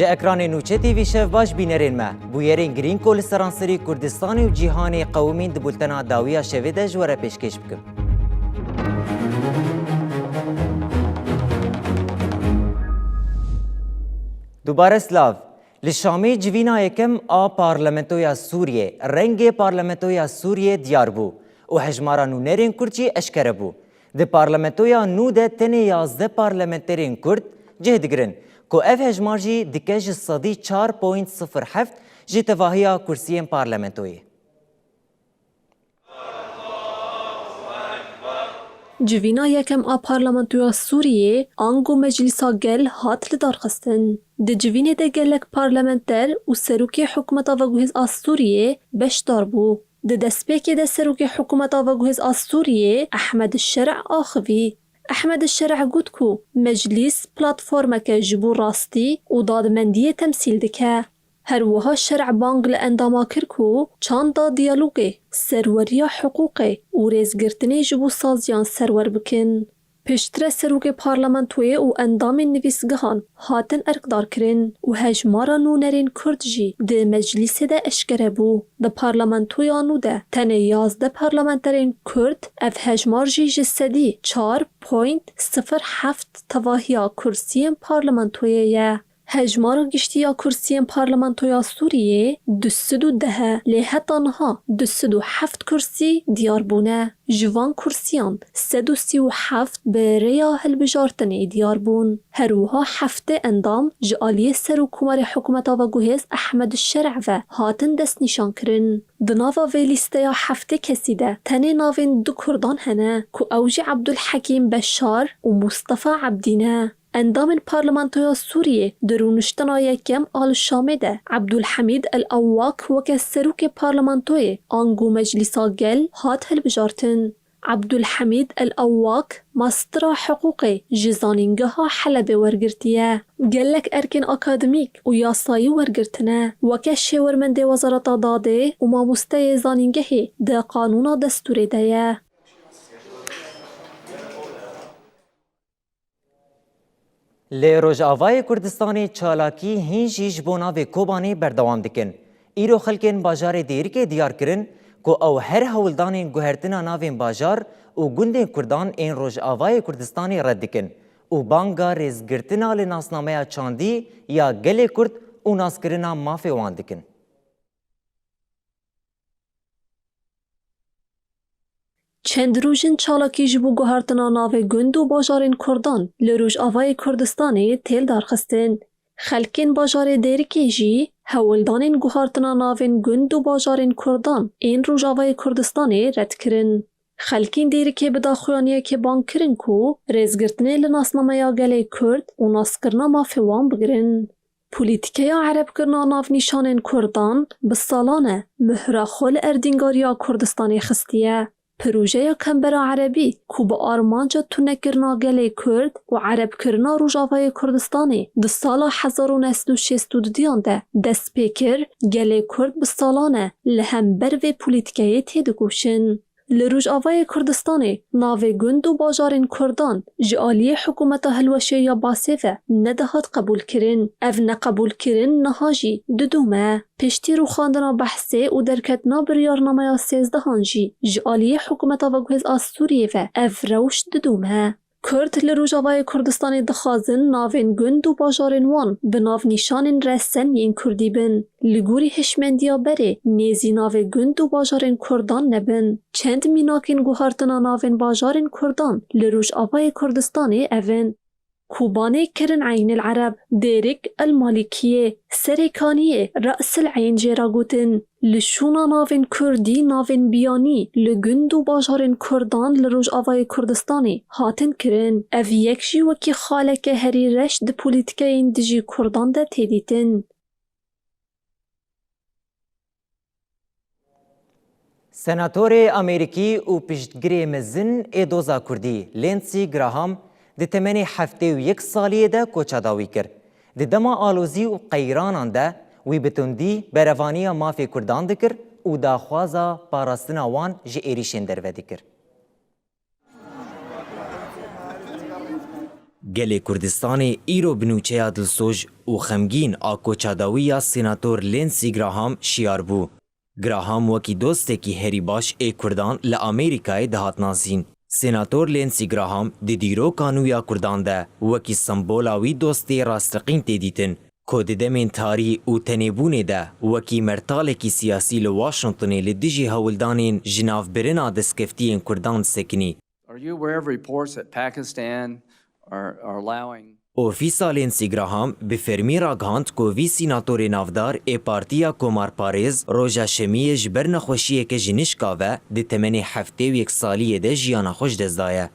جه اکران نوچه تیوی شف باش بینرین ما بویرین گرین کول سرانسری کردستانی و جیهانی قومین دبولتنا داویا شوه ده جوره پیشکش بکم. دوباره سلاو لشامی جوینا یکم آ پارلمنتویا سوریه رنگ پارلمنتویا سوریه دیار بو و هجمارا نونرین کردچی اشکره بو. ده پارلمنتویا نو ده تنه 11 پارلمنترین کرد جهد گرن که اف هجمار جی دکش صدی 4.07 جی تواهیا کرسیین پارلمنتوی. جوینا یکم آ پارلمانتویا سوریه آنگو مجلسا گل هات لدارخستن. ده جوینه ده گلک پارلمنتر و سروکی حکومتا و گوهز آ سوریه بشدار بو. ده دسپیکی ده سروکی حکومتا و گوهز آ سوریه احمد الشرع آخوی. احمد الشرع گود کو مجلس پلاتفورما که جبو راستی و دادمندی تمثیل دکه. هر وها شرع بانگ لأنداما کرکو چند دا دیالوگه سروریا حقوقه و ریزگرتنی جبو سازیان سرور بکن. پشتر سروک پارلمانتوی و اندام نویسگهان هاتن ارکدار کرن و هجمارا نونرین کرد جی ده مجلس ده اشکره بو. ده پارلمانتوی آنو ده تنه 11 پارلمانترین کرد اف هجمار جی جسدی 4.07 تواهیا کرسیم پارلمانتوی یه. هجمارا گشتیا کرسیین پارلمانتویا سوریه 210 لیه تنها 207 کرسی دیار بونه. جوان کرسیان 137 به ریا هلبجارتنی دیار بون. هروها هفته اندام جالی سر و کمار حکومتا و گوهز احمد الشرع و هاتن دست نشان کرن. دناوا ویلیستیا هفته کسی ده تنه ناوین دو کردان هنه که اوجی عبدالحکیم بشار و مصطفى عبدینه. اندام پارلمانتویا سوریه درونشتنا یکم آل شامه ده عبدالحمید الاواک وکه سروک پارلمانتوی آنگو مجلسا گل هات هلبجارتن. عبدالحمید الاواک ماسترا حقوق جزانینگه ها حلب ورگرتیه. گلک ارکن اکادمیک و یاسایی ورگرتنه وکه شورمند وزارت داده و ماموسته زانینگه ده قانون دستوری ده. لی روجاوای کردستانی چالاکی هنجیش بونا و کوبانی بردوام دکن. ایرو خلکن باجار دیر که دیار کرن که او هر هولدان گوهرتنا ناوین باجار و گندین کردان این روجاوای کردستانی رد دکن و بانگا ریزگرتنا لناسنامه چاندی یا گل کرد و ناسکرنا مافی وان دکن. چند روزن چالاکی جبو گوهرتنا ناو گند و باجارین کردان لروج آوای کردستانی تیل دارخستن. خلکین باجار دیرکی جی هولدانین گوهرتنا ناوین گند و باجارین کردان این روج آوای کردستانی رد کرن. خلکین دیرکی بداخویانیه که بانک کرن کو ریزگرتنی لناسنامه یا گلی کرد و ناسکرنا مافیوان بگرن. پولیتیکیا عرب کرنا ناو نیشانین کردان بسالانه مهراخول اردینگاریا کردستانی خستیه. پروژه کمبرا عربی کو با آرمانجا تونکرنا گلی کرد و عرب کرنا روجاوای کردستانی ده سالا 1962 ده دست پیکر گلی کرد بسالانه لهم بر و پولیتیکایی تیدگوشن. لروجاوای کردستانی ناوی گند و باجارین کردان جالی حکومت هلوشه یا باسیفه ندهات قبول کرن. اف نقبول کرن نهاجی ددومه. پشتی رو خواندنا بحثه و درکتنا بریارنامه یا 13 هانجی جالی حکومت و گوهز آسوریه و اف روش ددومه. کرد لروجاوای کردستانی دخازن ناوین گند و باجارین وان به ناو نیشانین رسن ین کردی بن. لگوری هشمندیا بره نیزی ناو گند و باجارین کردان نبن. چند میناکین گوهرتنا ناوین باجارین کردان لروجاوای کردستانی اوین. کوباني كرن عين العرب ديرك المالكية سريكانية رأس العين جيراغوتن لشونا ناوين كردي ناوين بياني لجندو باجارين كردان لروج آوای كردستاني هاتن كرن اف يكشي وكي خالك هري رشد بوليتكاين دجي كردان دا تيديتن. سناتور امریکی و پشتگیری مزن ایدوزا کردی لینسی گراهام ده تمنی هفته و یک سالیه ده کوچاداوی کرد. ده دما آلوزی و قیرانان ده وی بتوندی بروانی مافی کردان دکر و داخوازا پاراستنا وان جی ایریشن درو دکر. گل کردستان ایرو بنوچه دلسوج و خمگین آکو چاداویا سیناتور لینسی گراهام شیار بو. گراهام وکی دوسته کی هری باش ای کردان لامریکای دهات نازین. سیناتور لینسی گراهام دی دیرو کانویا کردان ده وکی سمبولاوی دوسته راستقین تیدیتن. کود دمین تاری و تنیبونه ده وکی مرتال کی سیاسی لواشنطنی لدیجی هولدانین جناف برنا دسکفتین کردان سکنی. Are you aware of reports that Pakistan are allowing اوفیسا لینسی گراهام به فرمی را گهاند که وی سیناتور نافدار ای پارتیا کومار پارێز روژا شەمیە ji ber nexweşiyeke ji nişka ve di temenê heftê û yek saliyê de jiyana xwe ji dest daye.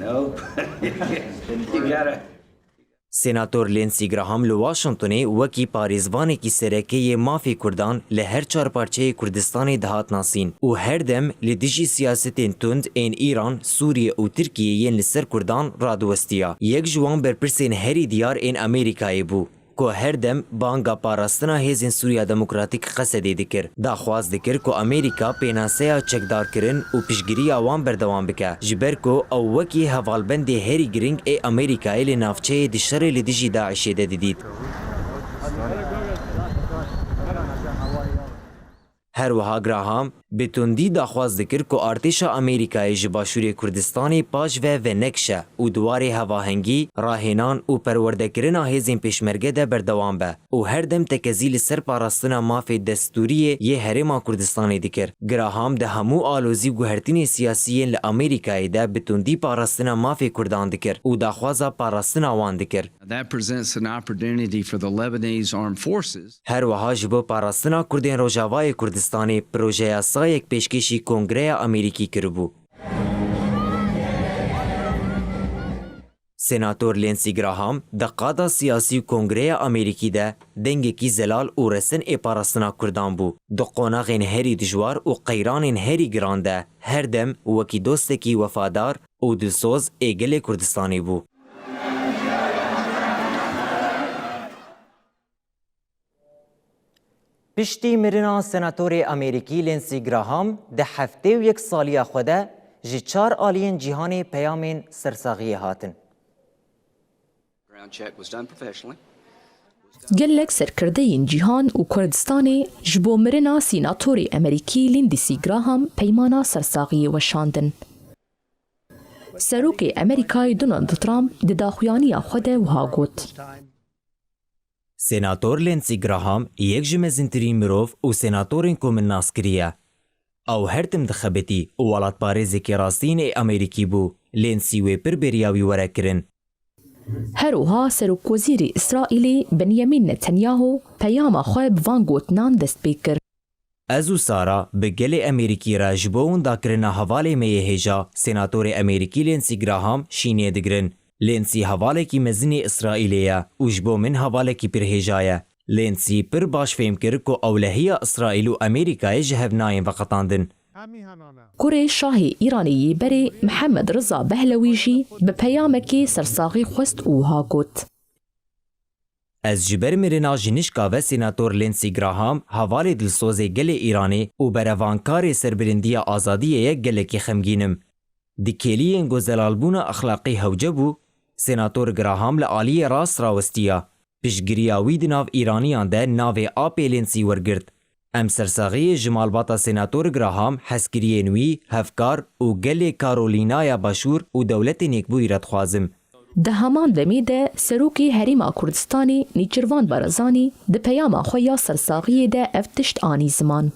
No. You gotta. سیناتور لینسی گراهام li Washingtonê wekî parêzvanekî serekeyê mafê Kurdan li her çarparçeyê Kurdistanê dihat nasîn û her dem li dijî siyasetên tund ên Îran, Sûriye û Tirkiyeyên li ser Kurdan radiwestiya. Yek ji wan berpirsên herî diyar ên Amerîkayê bû. کو هر دم بانگا پاراستنا هیزن سوریا دموکراتیک قصدی دکر. داخواست دکر کو امریکا پیناسیا چکدار کرن و پیشگیری آوان بردوام بکه. جبر کو او وکی حوالبند هری گرینگ ای امریکایی لنافچه دشتر لدیجی داعشی ده دید. هر وها گراهام به تندی داخواست دکر کو ارتشا امریکای جباشوری کردستانی پاش و نکشه و دواری هواهنگی راهنان و پروردکرنا هزین پیشمرگه ده بردوام به و هر دم تکزیل سر پاراستنا مافی دستوری یه هرما کردستانی دکر. گراهام ده همو آلوزی گوهرتین سیاسیین لامریکای ده به تندی پاراستنا مافی کردان دکر و داخوازا پاراستنا وان دکر. That presents an opportunity for the Lebanese armed forces. هر وها جبو پاراستنا کردین روجاوای کردستانی پروژه یاسایک پیشکشی کنگره امریکی کربو. سیناتور لینسی گراهام ده قادا سیاسی کنگره امریکی ده دنگی کی زلال و رسن ای پاراستنا کردان بو. دو قوناغین هری دجوار و قیرانین هری گرانده هر دم وکی دوستکی وفادار و دلسوز ایگل کردستانی بو. پشتی مرنا سناتور امریکی لینسی گراهام ده هفته و یک سالی خوده جی 4 آلین جیهان پیامین سرساغی هاتن. gelek serkirdeyên cîhan û Kurdistanê ji bo mirina sînatorê Amerîkî Lindsey Graham peymana sersaxiyê weşandin. Serokê Amerîkayê Donald Trump di daxuyaniya xwe de wiha got. سیناتور لینسی گراهام یک جمزنترین مرov و سیناتورین کو من ناس کریه. او هر تم دخبتی و ولات پارێزێکی راستین ای امریکی بو. لینسی وی پر بریاوی وره کرن. Heroha Serokwezîrê İsraîlê Benyamin Netanyahu peyama xwe bi van gotinan dest pê kir. Ez û Sara bi gelê Amerîkî re ji bo winda kirina hevalê me yê hêja Sênatorê Amerîkî Lindsey Graham şînê digirin. Lindsey hevalekî mezinê İsraîlê ye û ji bo min hevalekî pirhêja ye. Lindsey pir baş fêm kir ku ewlehiya İsraîl û Amerîkayê ji hev nayên veqetandin. Kurê Şahê Îranê yê berê Mihemed Riza Behlewî jî bi peyamekê sersaxî xwest û wiha got. Ez ji ber mirina ji nişka ve Sênator Lindsey Graham hevalê dilsozê gelê Îranê û berevankarê serbirindiya azadiyê ye gelekî xemgînim. Di kêliyên gozelalbûna exlaqî hewce bû, Sênator Graham li aliyê rast rawestiya. Piştgiriya wî di nav Îraniyan de navê apê Lindsey wergirt. Em sersaxiyê ji malbata Sênator Graham hezkiriyên wî, hevkar û gelê Karolînaya Başûr û dewletê Nêkbûyî re dixwazim. Di heman demê de Serokê Herêma Kurdistanê Nêçîrvan Barzanî di peyama xwe ya sersaxiyê de ev tişt anî ziman.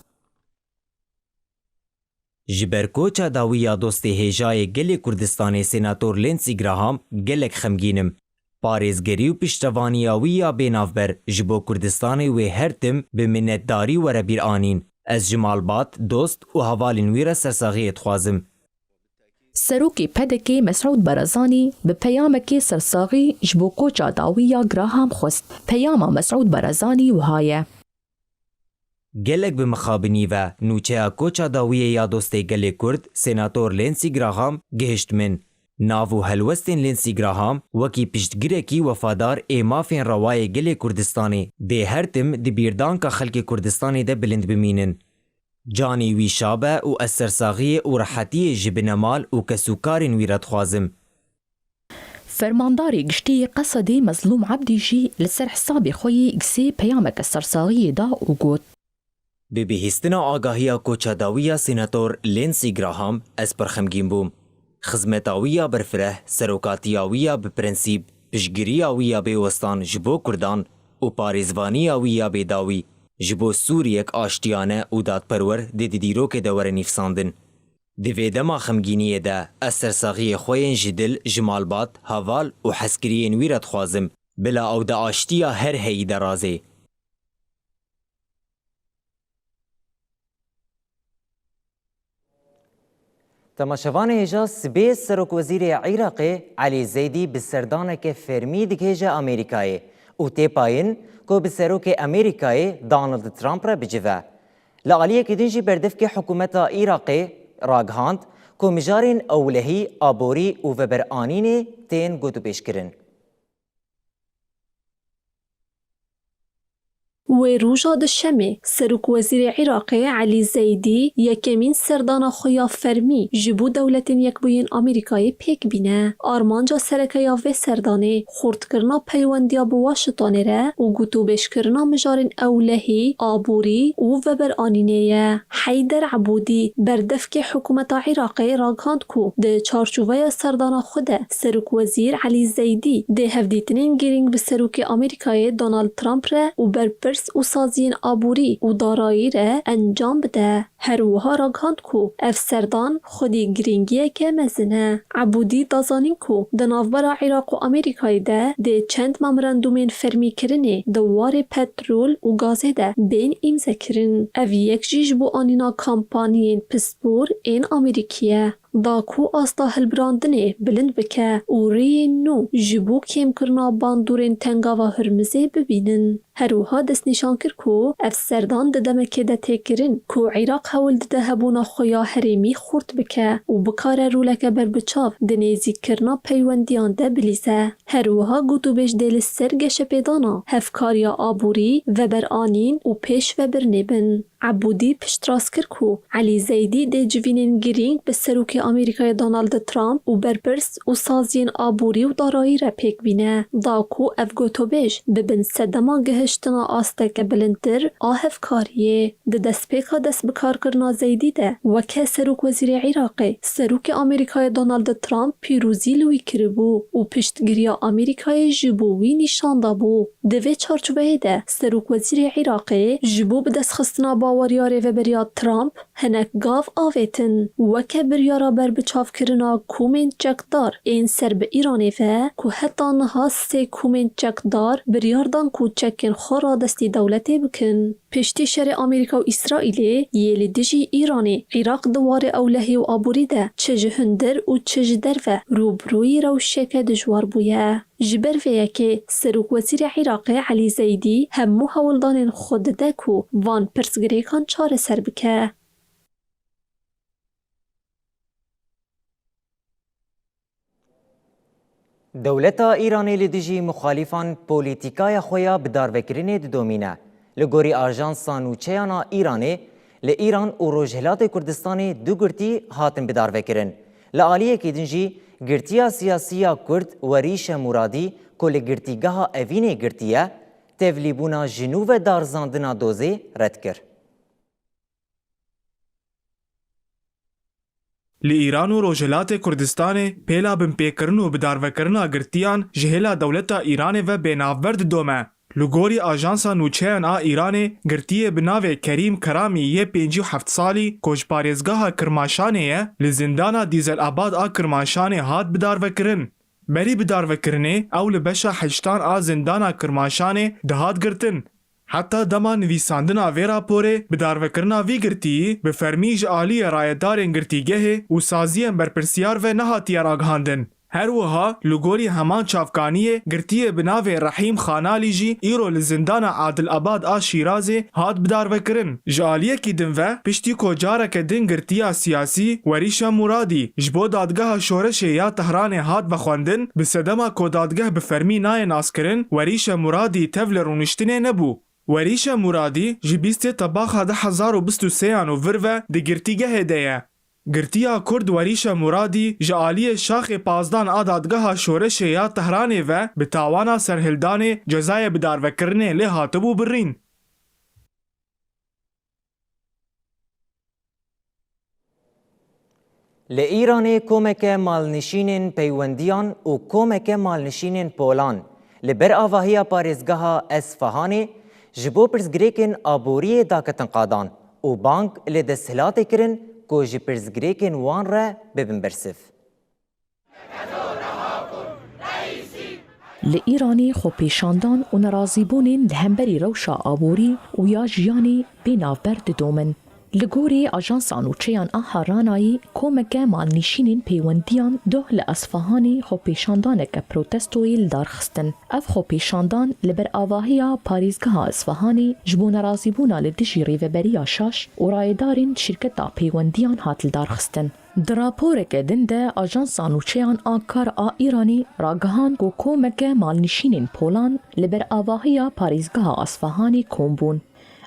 Ji ber koça dawiya dostê hêjayê gelê Kurdistanê Sênator Lindsey Graham gelek xemgînim. Parêzgerî û piştevaniya wî ya bênavber ji bo Kurdistanê wê her tim bi minnetdarî were bîr anîn. Ez ji malbat, dost û hevalên wî re sersaxiyê dixwazim. Serokê Pedekê Mesrûd Barzanî bi peyamekê sersaxî ji bo koça dawiya Graham xwest. Peyama Mesrûd Barzanî wiha ye. Gelek bi mixabinî ve nûçeya koça dawiyê ya dostê gelê Kurd, Sênator Lindsey Graham gihişt min. Nav û helwestên Lindsey Graham wekî piştgirekî wefadar ê mafên rewayê gelê Kurdistanê dê her tim di bîrdanka xelkê Kurdistanê de bilind bimînin. جانی وی شابه و اسرساغی و راحتی جبن مال و کسوکارین ویرت خوازم. فرمانداری گشتی قصدی مظلوم عبدی جی لسر حسابی خویی اکسی پیامک سرساغی دا و گوت. به بهستنا آگاهی کوچاداوی سیناتور لینسی گراهام از پرخمگین بوم. خزمتاوی برفره سروکاتیاوی بپرنسیب پشگیریاوی بیوستان جبو کردان و پاریزوانیاوی بیداوی جبو سوریک آشتیانه و دادپرور دیدیرو که دور نیفساندن. دویدما خمگینیه ده اسرساغی خوین جدل جمالبات هوال و حسکرین ویرت خوازم بلا او ده آشتیا هر هی درازه. تماشاوان هجا سبی سرک وزیر عراق علی زیدی بسردان که فرمی دکیجه امریکای و تیپاین که بسرک امریکای دانالد ترامپ را بجوه. لعالیه که دینجی بردف که حکومت عراق راگهاند که مجارین اولهی آبوری و وبرآنین تین گوتو پیش کرن. و روژا دشمه سرک وزیر عراق علی زیدی یکمین سردان خویا فرمی جبو دولت یک بوین امریکای پیک بینه آرمانجا سرکیا و سردانه خورد کرنا پیوندیا بو واشنطن ره و گوتو بش کرنا مجارین اولهی آبوری و وبرآنینه. حیدر عبودی بردف که حکومت عراق راگاند کو ده چارچوبه سردان خوده سرک وزیر علی زیدی ده هفدیتنین گیرینگ به سرک امریکای دونالد ترامپ ره و برپرس و سازین آبوری و دارایی را انجام بده. هر وها راگاند کو اف سردان خودی گرینگیه که مزنه. عبودی دازانین کو دنافبرا عراق و امریکای ده چند ممرندومین فرمی کرنه دوار پترول و گازه ده بین امزه کرن. اف یک جیج بو آنینا کامپانیین پسپور این امریکیه. داکو آستا هلبراندنه بلند بکه و ری نو جبو کم کرنا باندورین تنگاوا هرمزه ببینن. هروها دست نشان کر کو اف سردان دمکه ده تکرین کو عراق هول ده هبونا خویا هریمی خورد بکه و بکار رولک بر بچاف دنیزی کرنا پیوندیان ده بلیزه. هروها گوتو بیش دل سرگش پیدانا هفکاریا آبوری و برآنین و پیش و برنبن. عبودی پشتراس کر کو علی زیدی ده جوینین گرینگ به سروک امریکای دونالد ترامپ و برپرس و سازین آبوری و دارایی را پیک بینه. داکو اف گوتو بیش ببن سدما گهشتنا آستک بلندتر آهف کاریه. ده دست پیکا دست بکار کرنا زیدی ده وکه سروک وزیر عراقی سروک امریکای دونالد ترامپ پیروزی لوی کربو و پشتگیریا امریکای جبوی نشان دابو. دوی چارچوبه ده سروک وزیر عراقی جبو به دست خستنا باوریاره و بریا ترامپ هنک گاف آویتن وکه بریارا بر بچاف کرنا کومنت جکدار این سر به ایرانی و که حتی نها سه کومنت جکدار بریاردان کو چکن خورا دستی دولتی بکن. پشتی شر امریکا و اسرائیل یلی دجی ایرانی عراق دوار اولهی و آبوری ده چه جهندر و چه جدر و روبروی روشک دجوار بویه. جبر ویه که سروک وزیر عراق علی زیدی همو هولدان خود ده کو وان پرسگریکان چار سر بکه. دولتا ایرانی لدیجی مخالفان پولیتیکای خویا بداروکرینی دومینه. لگوری آژانسا نوچهانا ایرانی لإيران و روجهلات کردستانی دو گرتی هاتن بداروکرین. لعالیه که دنجی گرتیا سیاسیا کرد و ریش مرادی کل گرتیگاه اوین گرتیه تevلیبونا جنوب دارزاندنا دوزه رد کر. لإيران و روجهلات کردستان پیلا بمپیکرن و بداروکرنا گرتیان جهلا دولتا ایران و بینافورد دومه. لگوری آژانسا نوچهان ایران گرتیه بناو کریم کرامی یه 57 سالی کجپارێزگاها کرماشانه لزندانا دیزل آباد کرماشانه هات بداروکرن. بری بداروکرنه او لبشا حجتان زندانا کرماشانه دهات گرتن. حتی دما نویساندنا وی راپوره بداروکرنا وی گرتی به فرمیج آلی رایدارین گرتیگه و سازیم برپرسیار و نهاتی راگهاندن. هر وها لگوری همان چافکانیه گرتیه بناوی رحیم خانالی جی ایرو لزندان عادل آباد شیرازه هات بداروکرن. جالیه کی دنوه پشتی کجاره که دن گرتیا سیاسی وریشا مرادی جبو دادگاه شورش یا تهران هات بخواندن به صدما کو دادگاه به فرمی نای ناس کرن وریشا مرادی تول رونشتنه نبو. وریشا مرادی جی بیستی طباخا 1023 و ورو دی گرتیگه هدیه. گرتیا کرد وریشا مرادی جعالی شاخ پازدان آدادگاه شورش یا تهرانی و به تاوانا سرهلدان جزای بداروکرنه لی هاتبو برین. لإيران كومك مالنشينين بيونديان و كومك مالنشينين بولان لبر آواهيا باريزگاها اصفهاني جبو پرزگريكن آبوري داكتن قادان و بانك لدسهلات كرن كو جي پرزگريكن وان را ببن برسف. لإيراني خو پیشاندان و نرازيبونين لهمبري روشا آبوري و یا جياني بينافبر ددومن. لگوری آژانسان و چیان آها رانایی کومکه مالنشینین پیوندیان دو لأصفهانی خو پیشاندانه که پروتستوی لدارخستن. اف خو پیشاندان لبر آواهیا پاریزگاه اصفهانی جبون رازیبونا لدجی ریوبریا شاش و رایدارین شرکتا پیوندیان هات لدارخستن. دراپورک دنده آژانسان و چیان آکار ایرانی راگهان کو کومکه مالنشینین پولان لبر آواهیا پاریزگاه اصفهانی کومبون.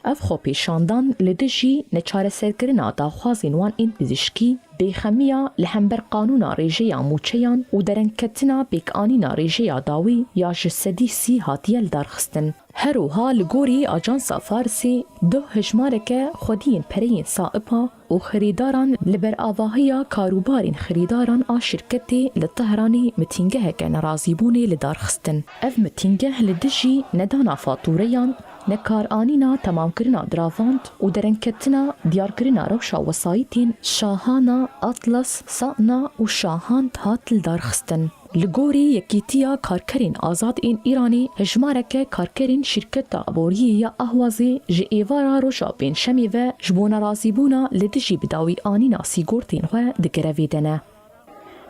اف خو پیشاندان لدجی نچاره سرکرنا داخوازین وان این پزشکی بیخمیا لحنبر قانونا ریجیا موچیان و درنکتنا بیکانینا ریجیا داوی یا جسدی سی هاتیل دارخستن. هروها لگوری آجانسا فارسی دو هجمارک خودین پرین سائپا و خریداران لبر آواهیا کاروبارین خریداران شرکتی لطهرانی متینگه که نرازیبونی لدارخستن. اف متینگه لدجی ندانا فاتوریان نکار آنینا تمام کرنا دراواند و درنکتنا دیار کرنا روشا وسایتین شاهانا اطلس سانا و شاهان هاتل دارخستن. لگوری یکیتیا کارکرین آزاد این ایرانی هجمارک کارکرین شرکت آبوری یا اهوازی جی ایوارا روشا بین شمی و جبونا رازیبونا لدجی بداوی آنینا سیگورتین و دگرویدنه.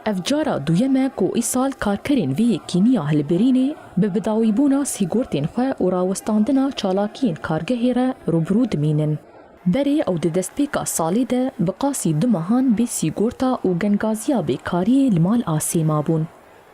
افجارا دویمه کو ایسال کارکرین وی کینیا هلبرینی به بداویبونا سیگورتین خواه و راوستاندنا چالاکین کارگهی را روبرو دمینن. بری او د دستپیکا سالی ده بقاسی دمهان بی سیگورتا و گنگازیا بیکاری لمال آسیما بون.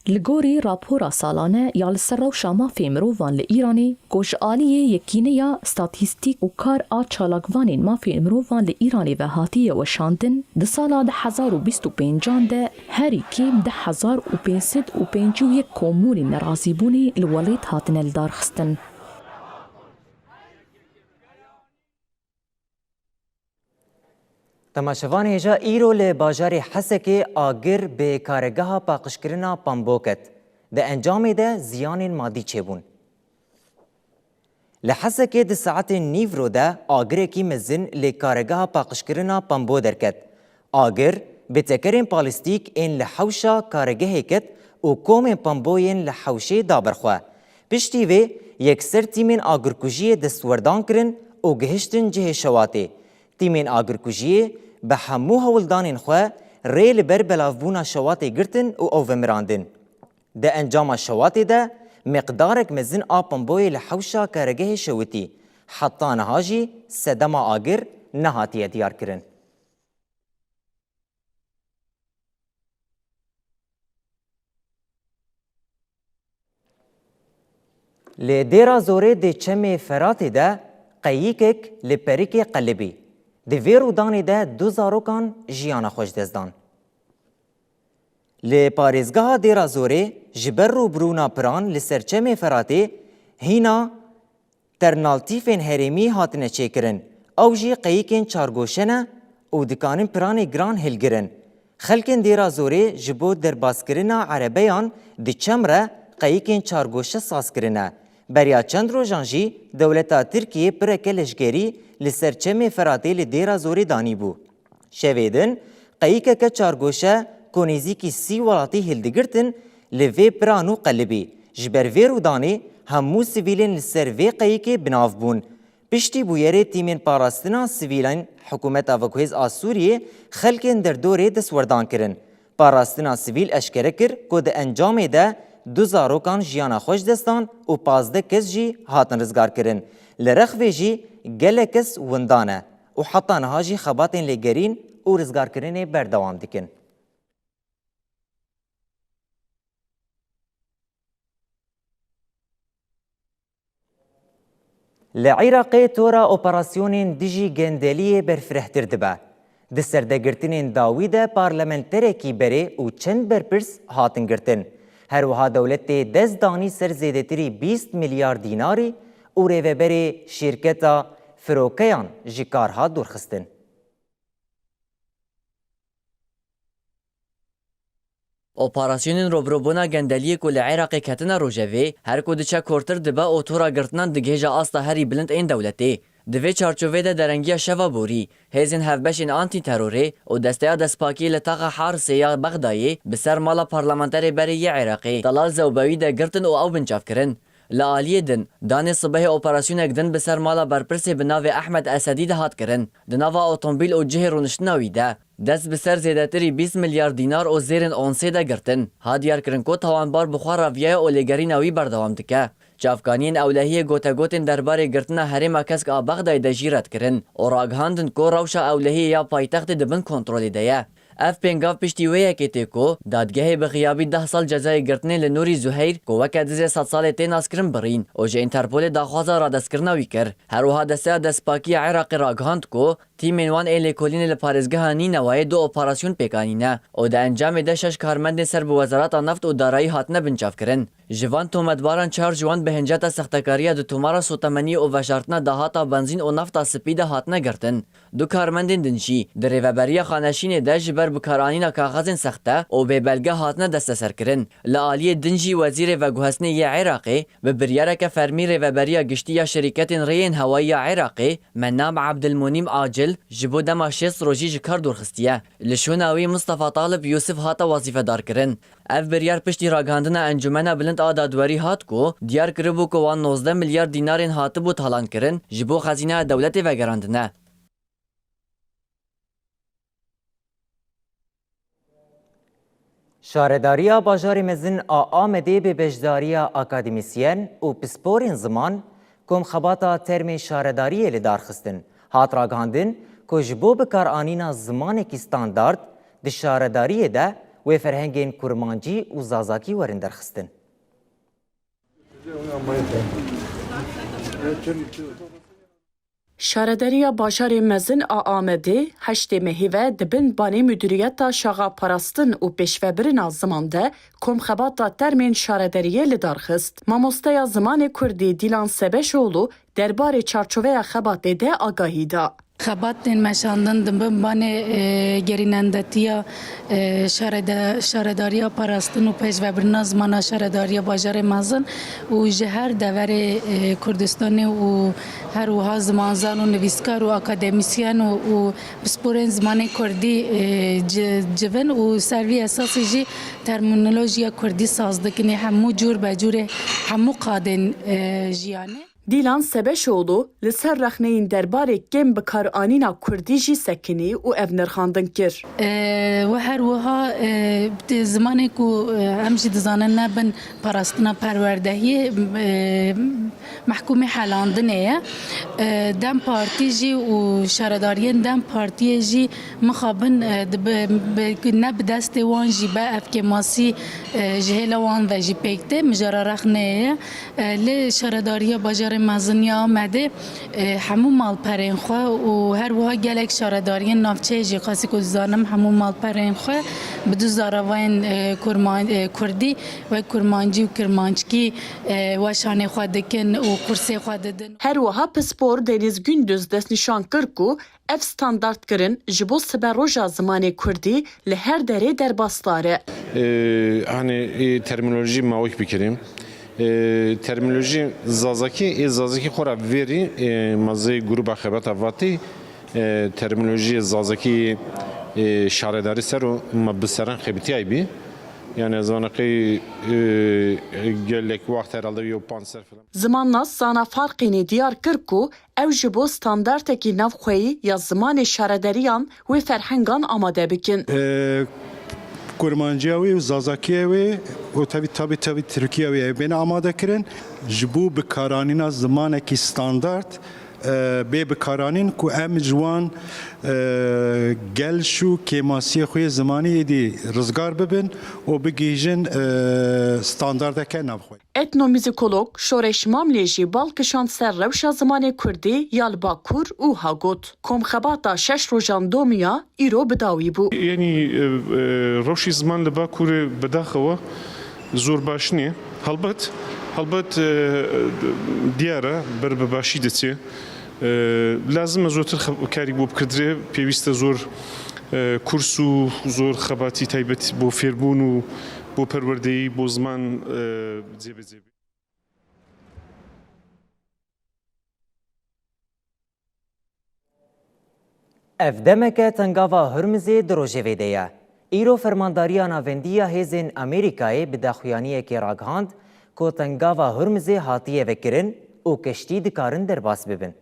لگوری راپورا سالانه یا لسر روشا مافی مرووان لإیرانی گوش آلیه یکینه یا ستاتیستیک و کار چالاکوانین مافی مرووان لإیرانی و هاتیه و شاندن ده سالا 1025 ده هری کیم 1551 کومونی نرازیبونی لولیت هاتن الدارخستن. تماشوان هجا ایرو ل باجار حسک آگر به کارگاه پاقشکرنا پامبوکت ده انجام ده زیان مادی چبون. لحسک ده ساعت نیورو ده آگر کی مزن ل کارگاه پاقشکرنا پامبو درکت. آگر به تکرین پالیستیک این لحوشا کارگاه کت و کوم پامبوین لحوشه دابرخواه. پشتی و یک سر تیمین آگرکوژی دستوردان کرن و گهشتن جه شواته. تیمین آگرکوژی به همو هولدانین خواه ریل بر بلافبونا شواته گرتن و اوومراندن. ده انجام شواته ده مقدارک مزن آپنبوی لحوشا کارگه شوتی حتی نهاجی سدما آگر نهاتیه دیار کرن. لدیرا زوره ده چم فراته ده قییکک لپریک قلبی. ده ویرو دانی ده 2000 کان جیانا خوش دزدان. لی پاریزگاه دیرا زوره جبر رو برونا پران لسرچم فراته هینا ترنالتیفین هرمی هاتنه چیکرن او جی قییکین چارگوشنه او دکانین پرانی گران هلگرن. خلکن دیرا زوره جبو در باسکرنا عربیان دی چمره قییکین چارگوشه ساس کرنه. بریا چند روزان جی دولتا ترکیه پرکه لشگری لسرچم فراته لدیرا زوری دانی بو. شویدن قییکه که چارگوشه کنیزی کی سی ولاتی هلدگرتن لوی پرانو قلبی. جبر ویرو دانی همو سیویلین لسر وی قییکه بناف بون. پشتی بویره تیمین پاراستنا سیویلین حکومت آوکویز آسوریه خلکن در دوره دسوردان کرن. پاراستنا سیویل اشکره کر که ده انجام ده 2000 کان جیانا خوش دستان و 15 کس جی هاتن رزگار کرن. لرخوی جی گله کس وندانه و حتی نها جی خباتین لگرین و رزگار کرن بردوام دکن. لعراق تورا اوپراسیونین دیجی گندلی برفرهتر دبه. د سردگرتنین داویده پارلمنتره کی بره و چند برپرس هاتن گرتن. هر وها دولت دزدانی سر زیدتری 20 میلیارد دیناری و ریوبر شرکتا فروکیان جکارها دورخستن. اپراسیونین روبروبونا گندلیه کو لعراق کتنا روجوی هر کو دچا کورتر دبا اوتورا گرتنان دگهجا آستا هری بلند این دولتی. دوی چارچوبه ده درنگیا شوا بوری هزین هفبشین آنتی تروری و دستیا دسپاکی لطاق حارسی یا بغدایی بسر مالا پارلمانتری بری عراقی طلال زوبوی ده گرتن او بنجاف کرن. لآلیه دن دانی صبح اپراسیون اگدن بسر مالا برپرسی بناو احمد اسدی ده هات کرن. دناوا اوتومبیل او جه رونشتناوی ده. دست بسر زیادتری 20 میلیارد دینار او زیرن اونسی ده گرتن. هادیار کرن کو توانبار بخوار راویای اولیگری ناوی بردوام دکه. چافکانین اولهی گوتگوتن درباره گرتنا هرم کسک آبغدای ده جیرت کرن. او راگهاندن کو روشا اولهی یا پایتخت دبن کنترولی ده. اف پنگاف پشتیویه که تیکو دادگاه بخیابی 10 سال جزای گرتنه لنوری زهیر کو وکه دزه 100 سال تین اسکرن برین او جه انترپول داخوازا را دسکرناوی کر هروها دسته دسپاکی عراق راگهاند کو تیمین وان ایلی کولین لپارزگاه نینوای دو اپراسیون پیکانینه او ده انجام ده 6 کارمند سر به وزارت نفت و دارایی هاتنه بنچاف کرن جوان تومتباران 4 جوان به هنجتا سختکاری دو تومارا سوتمنی او وشارتنا دهاتا بنزین او نفتا سپیده هاتنه گرتن دو کارمندین دنشی در ریوبری خانشین ده جبر بکارانینا کاغذین سخته او به بلگه هاتنه دست سر کرن لآلی دنجی وزیر و گوهسنی عراقی به بریاره که فرمی ریوبری گشتی شرکت رین هوایی عراقی منام عبدالمنیم عاجل جبو دما 6 روزی جکار دورخستیه لشوناوی مصطفى طالب یوسف هاتا وظیفه دار کرن اف بریار پشتی راگاندنا انجمن بلند آدادواری هات کو دیار کربو کو وان 19 میلیارد دینارین هاتبو تالان کرن جبو خزینه دولت و گراندنه شارداریا باجار مزن آمده به بجداریا اکادمیسین و پسپورین زمان کم خباتا ترم شارداری لدار خستن هات راگاندن که جبو بکار آنینا زمان کی ستاندارد د شارداری ده و فرهنگین کرمانجی و زازاکی ورن درخستن. شارداریا باجار مزن آمده 8 مهیوه دبن بانی مدیریت شاغا پاراستن و پیشوبرین زمانده کم خباتا ترمین شارداریه لدارخست. ماموستیا زمان کردی دیلان سبشولو درباره چارچوه خباته ده آگاهی دا. خباتن مشاندن دنبن بانه گرینندتیا شارداریا پاراستن و پیش و برناز مانا شارداریا باجار مازن و جهر دور کردستان و هر وها زمانزان و نویسکار و اکادمیسیان و بسپورین زمان کردی جوان و سروی اساسی جی ترمینولوژیا کردی سازدکنی همو جور بجور همو قادن جیانه دیلان سبشولو لسر رخنین درباره گم بکار آنینا کردی جی سکنی و افنرخاندن کر. و هر وها زمانی که همچی دزانن نبن پاراستنا پروردهی محکوم حلاندنه دم پارتی جی و شارداریان دم پارتی جی مخابن نب دست وان جی با افکماسی جهل وان و جی پیکته مجرا رخنه لی شارداریا باجار مازنیا آمده همون مال پرین خواه و هر وها گلک شارداری نافچه جی خاصی که زانم همون مال پرین خواه بدو زاراوین کردی و کرمانجی و کرمانچکی و شانه خواه دکن و قرصه خواه ددن هر وها پسپور دeniz gündüz دست نشان کرکو اف ستاندارد کرن جبو سبر روژا زمان کردی لهر دره در باستاره hani terminoloji mavuk bikerim terminoloji zazaki xora veri mazı gruba xebata vati terminoloji zazaki şaredari seru mabseran xebiti aybi yani zanaki gelek vaqt herhalde yo panser falan zamanla sana farkını diyar kirku ev jibo standarteki navxoyi ya zaman şaredariyan ve ferhengan amade bikin کرمانجیاوی و زازاکیاوی و tabi Türkiye'ye beni amade kirin. Jibu bi karanina zamaneki standart بێ بکارانین کو ئەم جوان گەلش و کێماسیە خوێ زمانی ئێدی ڕزگار ببن و بگیژن ستانداردەکە ناوخۆی. Etnomüzikolog Şoreş Mamlêjî balkişan ser rewşa zimanê Kurdî ya li Bakur û Hagot. Komxebata 6 rojan domiya îro bidawî bû. Yani rewşî ziman li Bakurê bidaxewa zor baş niye. Helbet diyar e ber bi başî diçe. Lazim e zotir karî bû bikirdirê pêwîst e zor kurs û zor xebatî taybet bo fêrbûn û bo perwerdeyî bo ziman cêbecêbî. Ev demeke tengava Hürmüzê di rojevê de ye. Îro fermandariya navendiya hêzên Amerîkayê bi daxuyaniyekê ragihand ku tengava Hürmüzê hatiye vekirin û keştî dikarin derbas bibin.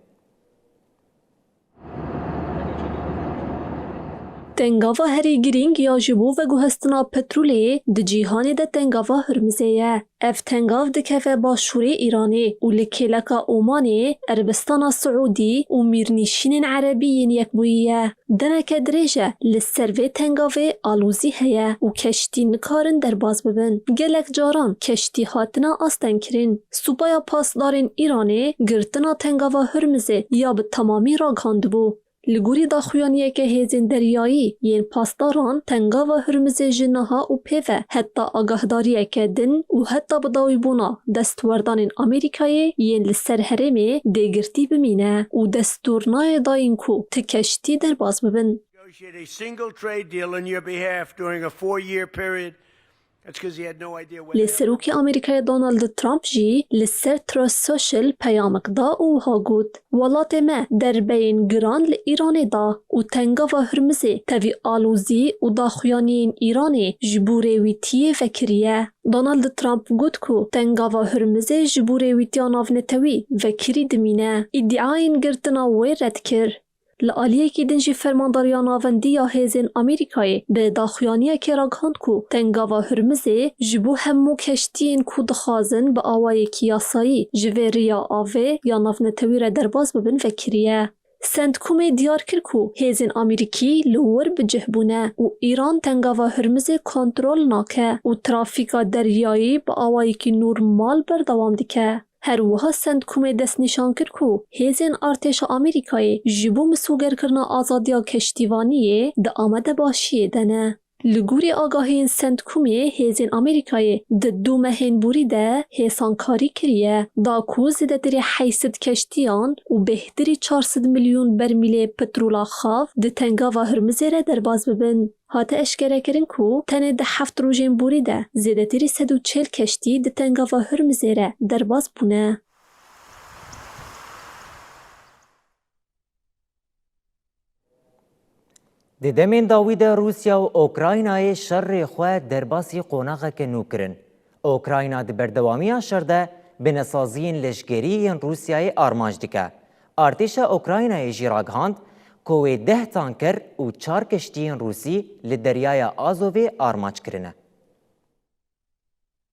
Tengava herî girîng ya ji bo veguhestina petrolê di cîhanê de tengava Hürmüzê ye. Ev tengav dikeve başûrê Îranê û li kêleka Omanê, Erebistana Siûdî û mîrnîşînên Erebiyên yekbûyî ye. Deneke dirêj e li ser vê tengavê alozî heye û keştî nikarin derbas bibin. Gelek caran keştî hatina astenkirin. Supaya pasdarên Îranê girtina tengava Hürmüzê ya bi temamî ragihand bû. Li gorî daxuyaniyeke hêzên deryayî yên pasdaran tengava Hürmüzê ji niha û pêve heta agahdariyeke din û heta bidawîbûna destwerdanên Amerîkayê yên li ser herêmê dêgirtî bimîne û destûr nayê dayîn ku ti keştî derbas bibin. A single trade deal on your behalf during a 4-year period. Li serokê Amerîkayê Donald Trump jî li ser Truth Social peyamek da û wiha got welatê me derbeyên giran li Îranê da û tengava Hürmüzê tevî alozî û daxuyaniyên Îranê ji bo rêwîtiyê vekiriye. Donald Trump got ku tengava Hürmüzê ji bo rêwîtiya navnetewî vekirî dimîne. İddiayên girtina wê red kir. Li aliyekî din jî fermandariya navendiya hêzên Amerîkayê bi daxuyaniyekê ragihand ku tengava Hürmüzê ji bo hemû keştiyên ku dixwazin bi awayekî yasayî ji vê rêya avê ya navnetewî re derbas bibin vekiriye. Sendkumê diyar kir ku hêzên Amerîkî li wir bicih bûne û Îran tengava Hürmüzê kontrol nake û trafîka deryayî bi awayekî normal berdewam dike. Her wiha Sendkumê destnîşan kir ku hêzên artêşa Amerîkayê ji bo misûgerkirina azadiya keştîvaniyê di amadebaşiyê de ne. Li gorî agahiyên Sendkumê hêzên Amerîkayê di du mehên borî de hêsankarî kiriye da ku zêdetirî 800 keştiyan û bêhtirî 400 milyon bermîlê petrola xav di tengava Hürmüzê re derbas bibin. Hate eşkerekirin ku tenê di 7 rojên borî de zêdetirî 140 keştî di tengava Hürmüzê re derbas bûne. Di demên dawî de Rûsya û Ukraynayê şerrê xwe derbasî qonaxeke nû kirin. Ukrayna di berdewamiya şer de binêsaziyên leşkerî yên Rûsyayê armanc dike. Artêşa Ukraynayê jî ragihand ku wê 10 tanker û 4 keştiyên Rûsî li deryaya Azovê armanc kirine.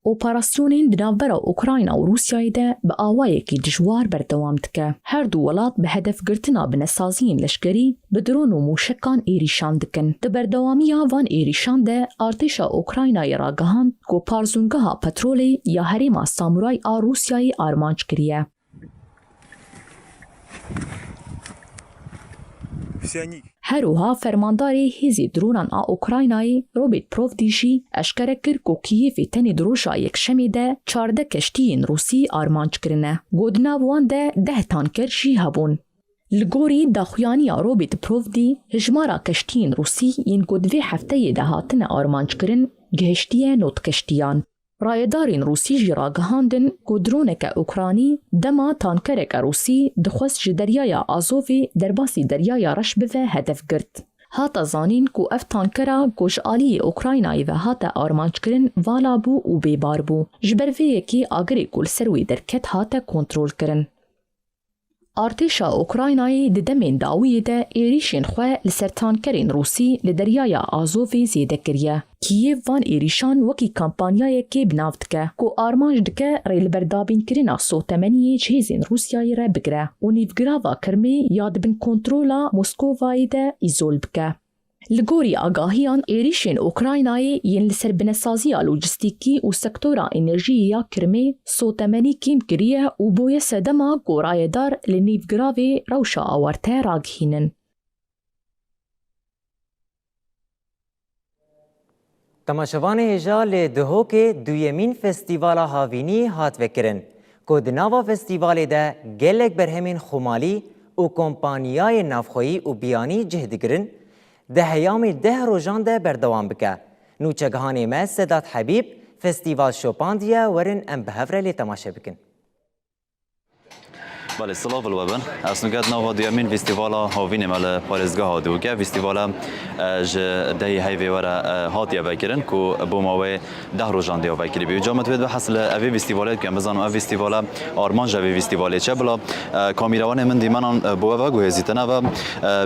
Operasyonên di navbera Ukrayna û Rûsyayê de bi awayekî dijwar berdewam dike. Her du welat bi hedefgirtina binêsaziyên leşkerî bi dron û mûşekan êrîşan dikin. Di berdewamiya van êrîşan de artêşa Ukraynayê ragihand ku parzûngeha petrolê ya herêma Samuray a Rûsyayê armanc kiriye. Her wiha fermandarê hêzê dronan a Ukraynayê Robert Provdî jî eşkere kir ku Kiyevê tenê di roja yekşemê de 14 keştiyên Rûsî armanc kirine. Godina wan de 10 tanker jî hebûn. Li gorî daxuyaniya Robert Provdî hejmara keştiyên Rûsî yên ku divê hefteyê de hatine armanc kirin gihiştiye not keştiyan. Rayedarên Rûsî jî ragihandin ku droneke Ukranî dema tankereka Rûsî dixwest ji deryaya Azovê derbasî deryaya reş bive hedefgirt. Hata zanîn ku ev tankera ku ji aliyê Ukraynayê ve hate armançkirin vala bû û bêbar bû. Ji ber vê yekê agirê ku li ser wê derket hate kontrol kirin. ارتشا اوکراینای د دمین داوی ده ایریشن خو لسرتانکرین روسی لدریای آزوفی زیده کریه. کییو وان ایریشان وکی کمپانیای که بنافت که کو آرمانج دکه ریل بردابین کرنا سوتمنی جهیزین روسیای را بگره و نیفگراوا کرمی یاد بین کنترولا موسکووایی ده ایزول بکه. لگوری آگاهیان ایریشن اوکراینای ین لسر بنسازی لوجستیکی و سکتورا انرژی یا کرمی سوتمنی کیم کریه و بوی سدما گورای دار لنیفگراوی روشا آورته راگهینن. تماشاوان هجا لدهو که دویمین فستیوال هاوینی هات وکرن که دناوا فستیوال ده گلک برهمین خمالی و کمپانیای نافخویی و بیانی جهدگرن ده هیام 10 روزان ده بردوام بکه. نوچگهانی ما سداد حبیب فستیوال شوپاندیا ورن ام بهفره لی تماشا بکن. بله سلام الوبن اسنگت نو دیامین فستیوالا هاوین مال پارزگاه دوگه فستیوالا ج دی هایوی ورا هاتیا بکرن کو بوماوی 10 روزان دی وکری بی جامت ود حاصل اوی فستیوالا که مزان او فستیوالا آرمان جوی فستیوالا چه بلا کامیروان من دیمان بو و گوزیتنا و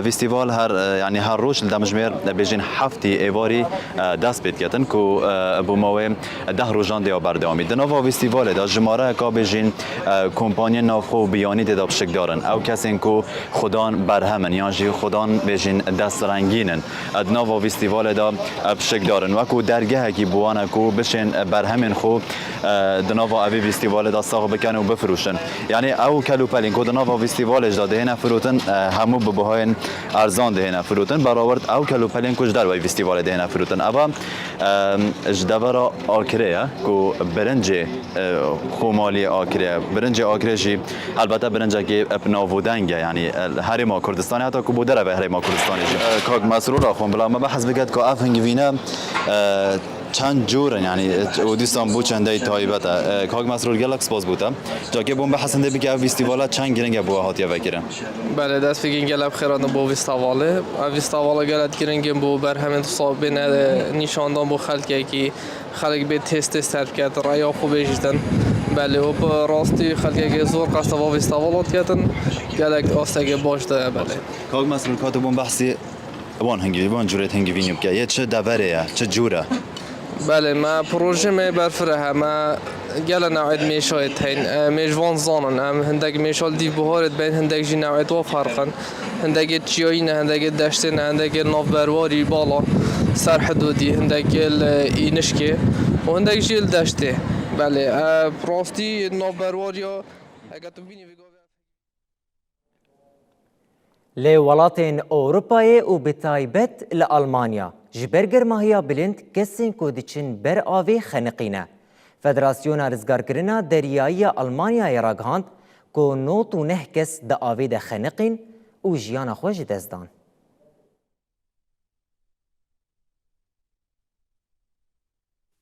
فستیوال هر یعنی هر روز دمجمر بیجین هفتی ایواری دست بیت کتن کو بوماوی 10 روزان دی بردامی دنوا فستیوالا دا جماره کا بیجین کمپانی نافخو بیان ده دابشک دارن او کسی کو خودان برهمن یا جی خودان بیشین دست رنگینن ادنا و فستیوال دا بشک دارن و کو درگاه کی بوانه کو بشین برهمن خو دنا و اوی فستیوال دا ساق بکنن و بفروشن یعنی او کلو پلین کو دنا و فستیوال دا دهنه فروتن همو به بهای ارزان دهنه فروتن برآورد او کلو پلین کوش در و فستیوال دهنه فروتن اوا جدبرا آکره کو برنج خمالی آکره برنج آکره جی البته برنجا که ناودنگه یعنی هر ما کردستانی حتی که بوده به هر ما کردستانی کاغ مسرور خون بلا ما بحث بگد که افنگوینه چند جورن یعنی اودیستان بود چند ای تایبته کاغ مسرور گلکس باز بوده جا که بوم بحثنده بگه فستیوالا چند گرنگ بو هاتیه وکرن بله دست بگین گلب خیرانه بو فستیواله فستیوالا گلت گرنگ بو بر همین صابین نشاندان بو خلقی که خلق به تست استرپ کرد ریا خوب بجیدن بله و راستی خلقی که زور قصد و فستیوالات کردن گلک آستگی باش ده بله کاغ مسرور کاتو بوم بحثی وان هنگی وان جورت هنگوینی بکه یه چه دوره چه جوره بله ما پروژه می برفره ما گل نوعید میشاید هین میجوان زانن هم هندگ میشال دیو بهارت بین هندگ جی نوعید و فرقن هندگ چیایی نه هندگ دشته نه هندگ نافبرواری بالا سر حدودی هندگ اینشکی و هندگ جیل دشته بله راستی نافبرواری ها اگر تو بینی لولاتین اوروپای و بتایبت لالمانیا جبر گرماهیا بلند کسین کو دیچن بر آوی خنقینه فدراسیون رزگارکرنا دریایی آلمانیا راگهاند کو 99 کس د آوی د خنقین و جیان خوش دزدان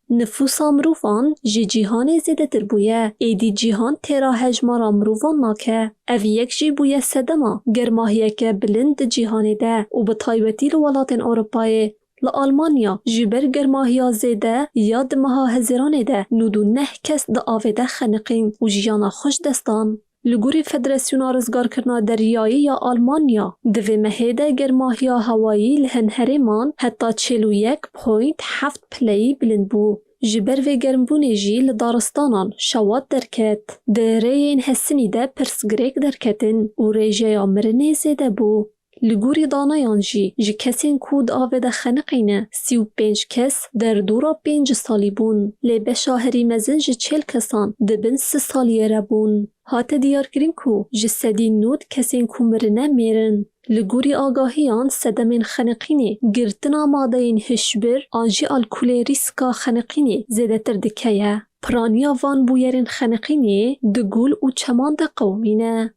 نفوسا مروفان جی جیهان زیده تر بویه ایدی جیهان تیرا هجمارا مروفان ناکه او یک جی بویه سدما گرماهیه که بلند جیهانی ده و بطایبتی لولاتین اوروپای لآلمانیا جبر گرماهیا زیده یاد مها هزیران ده 99 کس دا آوه ده خنقین و جیانا خوش دستان لگوری فدراسیون رزگار کرنا دریایی یا آلمانیا دوی مهیده گرماهیا هوایی لهن هریمان حتی 41.7 پلی بلند بو جبر و گرمبونی جی لدارستانان شواد درکت ده ریین حسنی ده پرسگریک درکتن و ریجه مرنه زیده بو لگوری دانایان جی کسین کود آوه ده خنقینه 35 کس در دورا 5 سالی بون لی بشاهری مزن جی 40 کسان ده بین 3 سالیه را بون هات دیار کرین کو جسدی نود کسین کو مرنه میرن لگوری آگاهیان سدمین خنقینه گرتن آماده این هشبر آنجی الکولی ریسکا خنقینه زیده تر دکیه پرانیا وان بویرین خنقینه دگول و چمان ده قومینه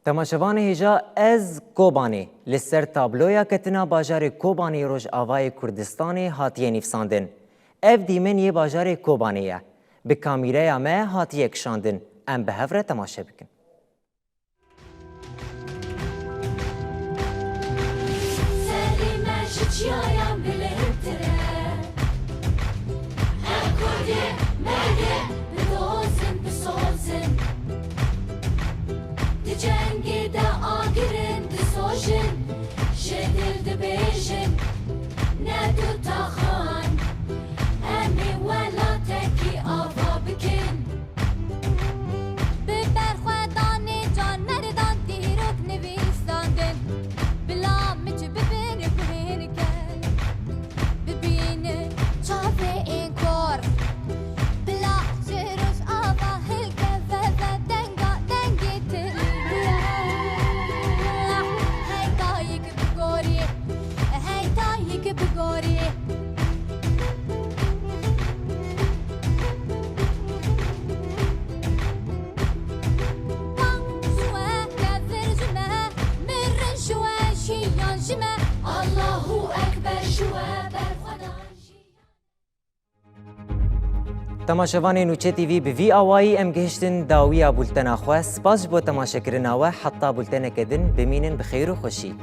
تماشاوان هجا از کوبانی لسر تابلویا کتنا باجار کوبانی روش آوای کردستانی هاتیه نیفساندن. اف دیمن یه باجار کوبانیه. به کامیره ما هاتیه کشاندن. ام به هفره تماشا بکن. Kurdi, Merdi, تماشاوان نوچه تیوی به وی آوائی ام گهشتن داویا بولتنا خواه سپاس بو تماشا کرناوه حتی بولتنا کدن بمینن بخیر و خوشی